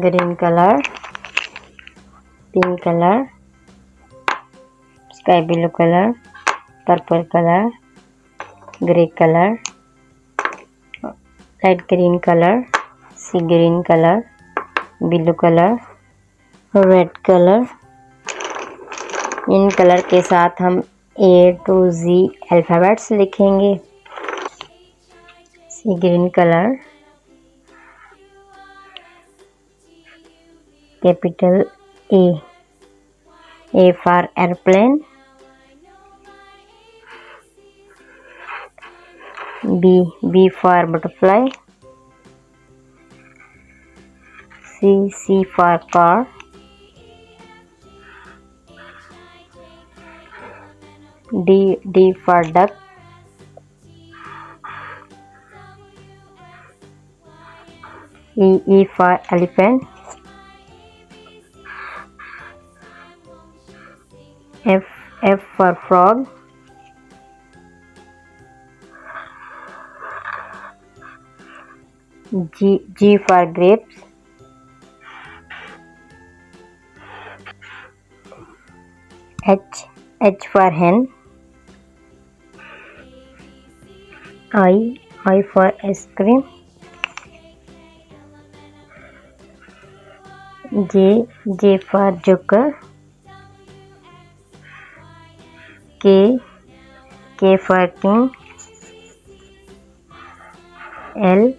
green color, pink color, sky blue color, purple color, grey color, light green color, sea green color, blue color, red colour. इन colour के साथ हम A to Z alphabets लिखेंगे। See green colour, capital A for aeroplane, B for butterfly, C for car, D for duck, E for elephant, F for frog, G for grapes, H for hen, I for ice cream, J for joker, K for king, L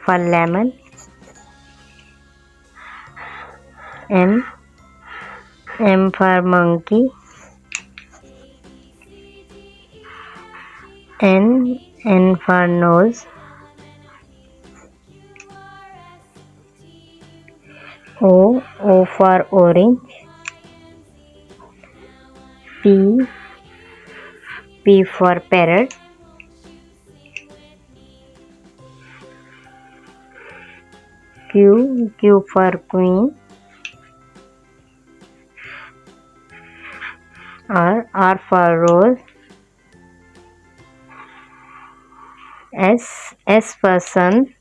for lemon, M for monkey, N for nose, O for orange, P for parrot, Q for queen, R for rose, S for sun,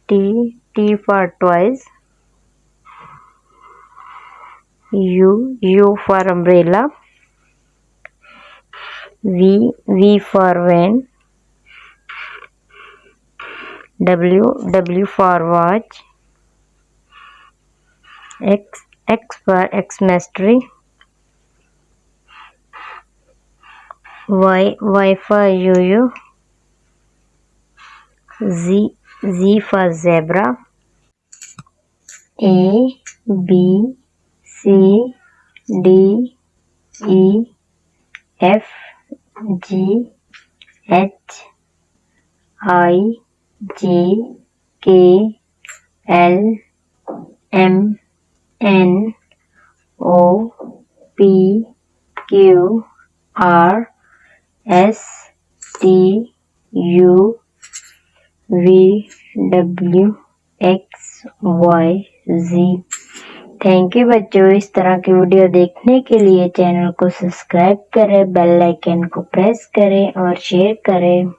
T for toys, U for umbrella, V for van, W for watch, X for Xmas tree, Y for yo-yo, Z for zebra, A, B, C, D, E, F, G, H, I, J, K, L, M, N, O, P, Q, R, S, T, U, V, W, X, Y, Z। Thank you बच्चों। इस तरह की video देखने के लिए channel को subscribe करें, bell icon को प्रेस करें और शेयर करें।